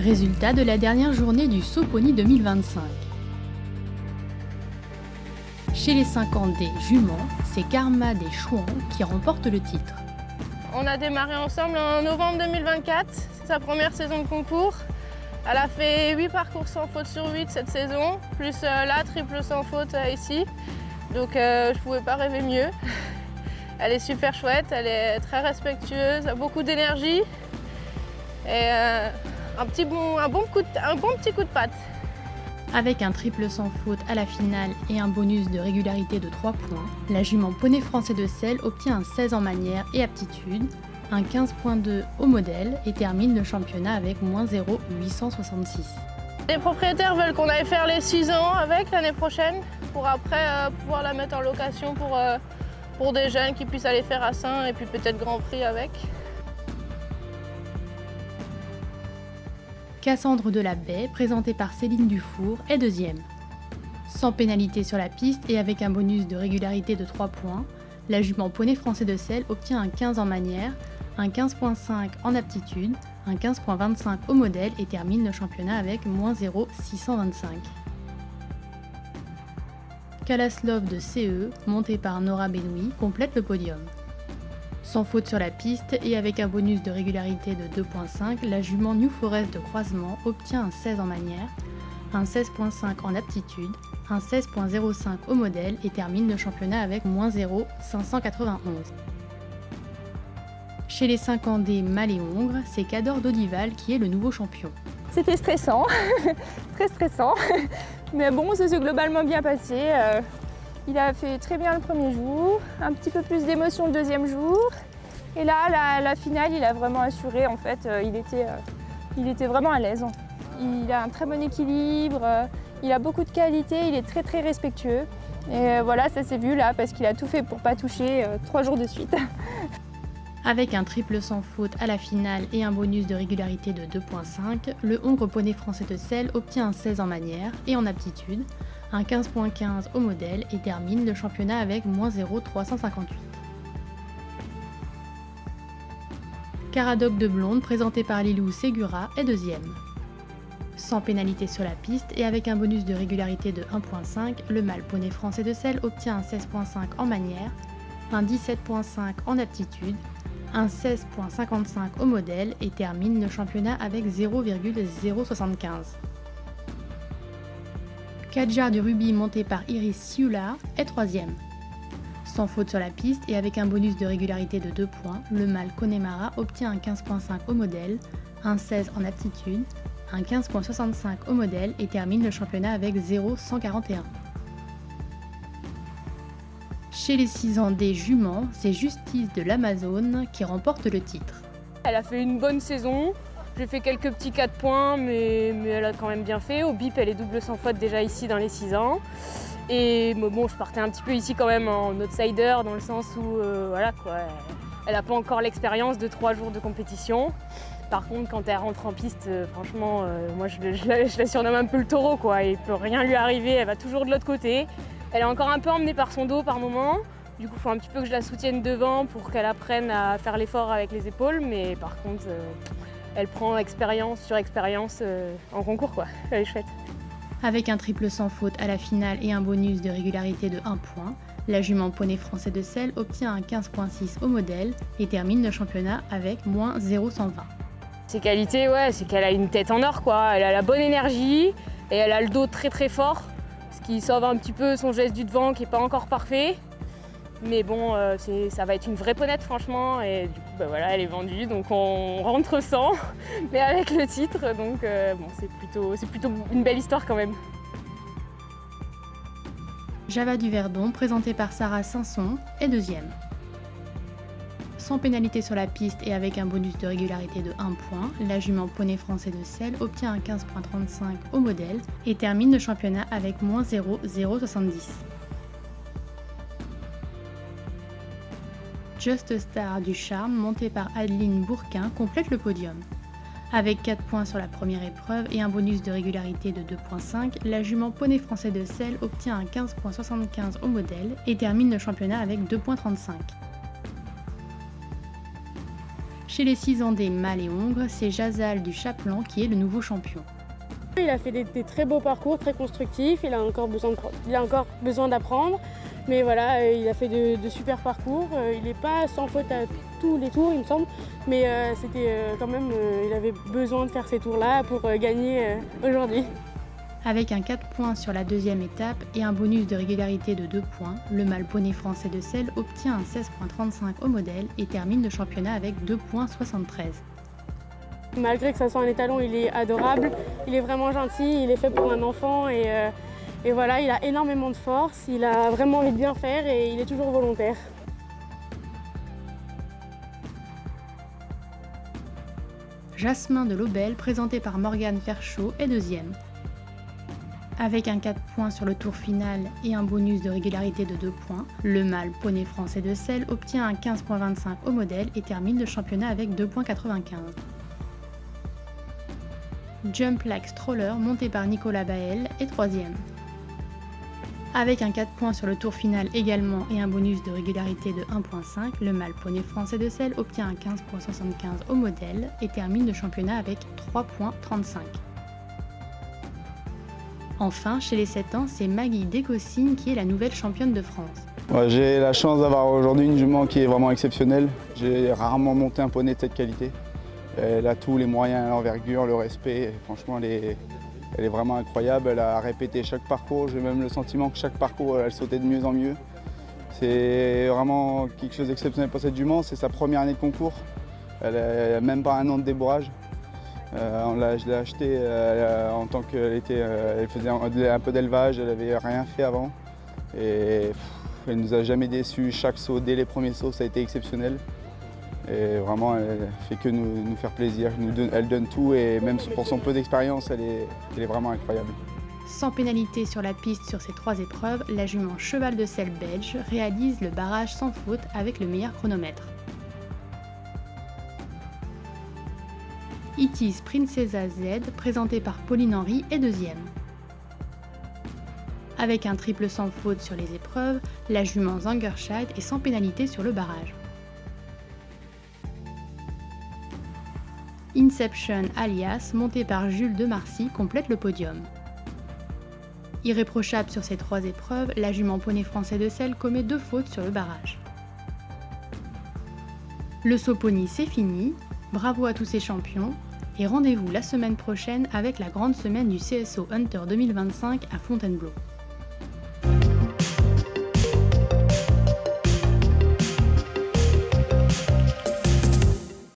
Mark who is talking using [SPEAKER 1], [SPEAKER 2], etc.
[SPEAKER 1] Résultat de la dernière journée du Saut Pony 2025. Chez les 5 ans des juments, c'est Karma des Chouans qui remporte le titre.
[SPEAKER 2] On a démarré ensemble en novembre 2024, c'est sa première saison de concours. Elle a fait 8 parcours sans faute sur 8 cette saison, plus la triple sans faute ici. Donc je ne pouvais pas rêver mieux. Elle est super chouette, elle est très respectueuse, a beaucoup d'énergie et un bon petit coup de patte.
[SPEAKER 1] Avec un triple sans faute à la finale et un bonus de régularité de 3 points, la jument Poney Français de Selle obtient un 16 en manière et aptitude, un 15.2 au modèle et termine le championnat avec -0,866.
[SPEAKER 2] Les propriétaires veulent qu'on aille faire les 6 ans avec l'année prochaine pour après pouvoir la mettre en location pour des jeunes qui puissent aller faire à Saint et puis peut-être Grand Prix avec.
[SPEAKER 1] Cassandre de la Baie, présentée par Céline Dufour, est deuxième. Sans pénalité sur la piste et avec un bonus de régularité de 3 points, la jument Poney Français de Selle obtient un 15 en manière, un 15.5 en aptitude, un 15.25 au modèle et termine le championnat avec -0,625. Kalaslov de CE, montée par Nora Benoui, complète le podium. Sans faute sur la piste et avec un bonus de régularité de 2.5, la jument New Forest de Croisement obtient un 16 en manière, un 16.5 en aptitude, un 16.05 au modèle et termine le championnat avec -0,591. Chez les 5 ans des mâles et hongres, c'est Cador d'Olival qui est le nouveau champion.
[SPEAKER 3] C'était stressant, très stressant, mais bon, ça s'est globalement bien passé. Il a fait très bien le premier jour, un petit peu plus d'émotion le deuxième jour. Et là, la finale, il a vraiment assuré. En fait, il était vraiment à l'aise. Il a un très bon équilibre, il a beaucoup de qualité, il est très très respectueux. Et voilà, ça s'est vu là, parce qu'il a tout fait pour ne pas toucher 3 jours de suite.
[SPEAKER 1] Avec un triple sans faute à la finale et un bonus de régularité de 2.5, le hongre Poney Français de Selle obtient un 16 en manière et en aptitude, un 15.15 au modèle et termine le championnat avec -0,358. Caradoc de Blonde, présenté par Lilou Segura, est deuxième. Sans pénalité sur la piste et avec un bonus de régularité de 1.5, le mâle Poney Français de Selle obtient un 16.5 en manière, un 17.5 en aptitude, un 16.55 au modèle et termine le championnat avec 0,075. Kadjar du Rubis, monté par Iris Siula, est troisième. Sans faute sur la piste et avec un bonus de régularité de 2 points, le mâle Connemara obtient un 15.5 au modèle, un 16 en aptitude, un 15.65 au modèle et termine le championnat avec 0,141. Chez les 6 ans des juments, c'est Justice de l'Amazone qui remporte le titre.
[SPEAKER 2] Elle a fait une bonne saison. J'ai fait quelques petits 4 points, mais elle a quand même bien fait. Au bip, elle est double sans faute déjà ici dans les 6 ans. Et bon, je partais un petit peu ici quand même en outsider, dans le sens où voilà, quoi, elle n'a pas encore l'expérience de 3 jours de compétition. Par contre, quand elle rentre en piste, franchement, moi je la surnomme un peu le taureau, quoi. Il ne peut rien lui arriver, elle va toujours de l'autre côté. Elle est encore un peu emmenée par son dos par moment. Du coup, il faut un petit peu que je la soutienne devant pour qu'elle apprenne à faire l'effort avec les épaules. Mais par contre, elle prend expérience sur expérience en concours, quoi. Elle est chouette.
[SPEAKER 1] Avec un triple sans faute à la finale et un bonus de régularité de 1 point, la jument Poney Français de Selle obtient un 15.6 au modèle et termine le championnat avec -0,120.
[SPEAKER 2] Ses qualités, ouais, c'est qu'elle a une tête en or, quoi. Elle a la bonne énergie et elle a le dos très très fort, ce qui sauve un petit peu son geste du devant qui n'est pas encore parfait. Mais bon, ça va être une vraie ponette franchement, et du coup voilà, elle est vendue, donc on rentre sans, mais avec le titre, donc bon, c'est plutôt une belle histoire quand même.
[SPEAKER 1] Java du Verdon, présenté par Sarah Sanson, est deuxième. Sans pénalité sur la piste et avec un bonus de régularité de 1 point, la jument Poney Français de Selle obtient un 15.35 au modèle et termine le championnat avec -0,070. Just Star du Charme, monté par Adeline Bourquin, complète le podium. Avec 4 points sur la première épreuve et un bonus de régularité de 2.5, la jument Poney Français de Selle obtient un 15.75 au modèle et termine le championnat avec 2.35. Chez les 6 ans des mâles et hongres, c'est Jazal du Chaplan qui est le nouveau champion.
[SPEAKER 4] Il a fait des très beaux parcours, très constructifs, il a encore besoin d'apprendre, mais voilà, il a fait de super parcours. Il n'est pas sans faute à tous les tours, il me semble, mais il avait besoin de faire ces tours-là pour gagner aujourd'hui.
[SPEAKER 1] Avec un 4 points sur la deuxième étape et un bonus de régularité de 2 points, le mâle poney français de Selle obtient un 16,35 au modèle et termine le championnat avec 2,73.
[SPEAKER 4] Malgré que ça soit un étalon, il est adorable, il est vraiment gentil, il est fait pour un enfant et voilà, il a énormément de force, il a vraiment envie de bien faire et il est toujours volontaire.
[SPEAKER 1] Jasmin de l'Aubel, présenté par Morgane Ferchaud, est deuxième. Avec un 4 points sur le tour final et un bonus de régularité de 2 points, le mâle poney français de Selle obtient un 15,25 au modèle et termine le championnat avec 2,95. Jump Like Stroller, monté par Nicolas Bael, est troisième. Avec un 4 points sur le tour final également et un bonus de régularité de 1,5, le mâle poney français de Selle obtient un 15,75 au modèle et termine le championnat avec 3,35. Enfin, chez les 7 ans, c'est Maggie Descossines qui est la nouvelle championne de France.
[SPEAKER 5] Ouais, j'ai la chance d'avoir aujourd'hui une jument qui est vraiment exceptionnelle. J'ai rarement monté un poney de cette qualité. Elle a tous les moyens, l'envergure, le respect. Franchement, elle est vraiment incroyable. Elle a répété chaque parcours. J'ai même le sentiment que chaque parcours, elle sautait de mieux en mieux. C'est vraiment quelque chose d'exceptionnel pour cette jument. C'est sa première année de concours. Elle n'a même pas un an de débourrage. Je l'ai achetée en tant qu'elle faisait un peu d'élevage, elle n'avait rien fait avant. Et elle ne nous a jamais déçus. Chaque saut, dès les premiers sauts, ça a été exceptionnel. Et vraiment, elle fait que nous faire plaisir. Elle donne tout et même pour son peu d'expérience, elle est vraiment incroyable.
[SPEAKER 1] Sans pénalité sur la piste sur ces 3 épreuves, la jument Cheval de Selle belge réalise le barrage sans faute avec le meilleur chronomètre. It Is Princesa Z, présenté par Pauline Henry, est deuxième. Avec un triple sans faute sur les épreuves, la jument Zangerscheid est sans pénalité sur le barrage. Inception Alias, monté par Jules de Marcy, complète le podium. Irréprochable sur ces 3 épreuves, la jument poney français de Selle commet 2 fautes sur le barrage. Le saut pony, c'est fini. Bravo à tous ces champions. Et rendez-vous la semaine prochaine avec la grande semaine du CSO Hunter 2025 à Fontainebleau.